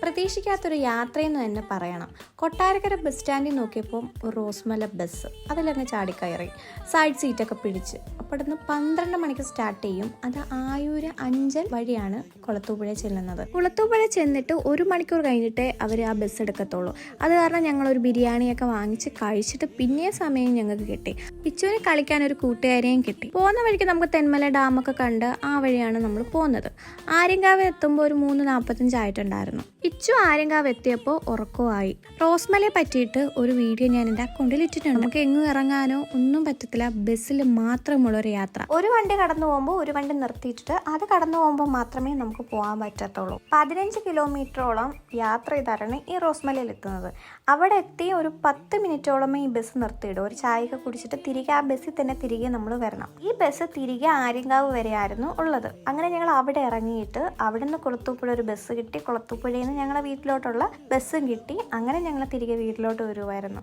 പ്രതീക്ഷിക്കാത്തൊരു യാത്രയെന്ന് തന്നെ പറയണം. കൊട്ടാരക്കര ബസ് സ്റ്റാൻഡിൽ നോക്കിയപ്പോൾ ഒരു റോസ്മല ബസ് അതിലങ്ങ് ചാടിക്കയറി സൈഡ് സീറ്റൊക്കെ പിടിച്ച്. അപ്പോൾ ഇവിടുന്ന് 12 മണിക്ക് സ്റ്റാർട്ട് ചെയ്യും. അത് ആയൂര് അഞ്ചൽ വഴിയാണ് കുളത്തൂപ്പുഴ ചെല്ലുന്നത്. കുളത്തൂപ്പുഴ ചെന്നിട്ട് 1 മണിക്കൂർ കഴിഞ്ഞിട്ടേ അവർ ആ ബസ് എടുക്കത്തുള്ളൂ. അത് കാരണം ഞങ്ങളൊരു ബിരിയാണിയൊക്കെ വാങ്ങിച്ച് കഴിച്ചിട്ട് പിന്നെ സമയം ഞങ്ങൾക്ക് കിട്ടി. പിച്ചുവിന് കളിക്കാൻ ഒരു കൂട്ടുകാരെയും കിട്ടി. പോകുന്ന വഴിക്ക് നമുക്ക് തെന്മല ഡാമൊക്കെ കണ്ട് ആ വഴിയാണ് നമ്മൾ പോകുന്നത്. ആര്യങ്കാവ് എത്തുമ്പോൾ ഒരു 3:45 ആയിട്ടുണ്ടായിരുന്നു. ഇച്ചു ആര്യങ്കാവ് എത്തിയപ്പോൾ ഉറക്കമായി. റോസ്മലയെ പറ്റിയിട്ട് ഒരു വീഡിയോ ഞാൻ എൻ്റെ അക്കൗണ്ടിൽ ഇട്ടിട്ടുണ്ട്. നമുക്ക് എങ്ങും ഇറങ്ങാനോ ഒന്നും പറ്റത്തില്ല, ബസ്സിൽ മാത്രമുള്ളൊരു യാത്ര. ഒരു വണ്ടി കടന്നു പോകുമ്പോൾ ഒരു വണ്ടി നിർത്തിയിട്ടിട്ട് അത് കടന്നു പോകുമ്പോൾ മാത്രമേ നമുക്ക് പോകാൻ പറ്റത്തുള്ളൂ. 15 കിലോമീറ്ററോളം യാത്ര ചെയ്താണ് ഈ റോസ്മലയിൽ എത്തുന്നത്. അവിടെ എത്തി ഒരു 10 മിനിറ്റോളമേ ഈ ബസ് നിർത്തിയിടും. ഒരു ചായയൊക്കെ കുടിച്ചിട്ട് തിരികെ ആ ബസ്സിൽ തന്നെ തിരികെ നമ്മൾ വരണം. ഈ ബസ് തിരികെ ആര്യങ്കാവ് വരെയായിരുന്നു ഉള്ളത്. അങ്ങനെ ഞങ്ങൾ അവിടെ ഇറങ്ങിയിട്ട് അവിടെ നിന്ന് കുളത്തൂപ്പുഴ ഒരു ബസ് കിട്ടി. കുളത്തൂപ്പുഴയിൽ നിന്ന് ഞങ്ങളുടെ വീട്ടിലോട്ടുള്ള ബസ്സും കിട്ടി. അങ്ങനെ ഞങ്ങൾ തിരികെ വീട്ടിലോട്ട് വരുമായിരുന്നു.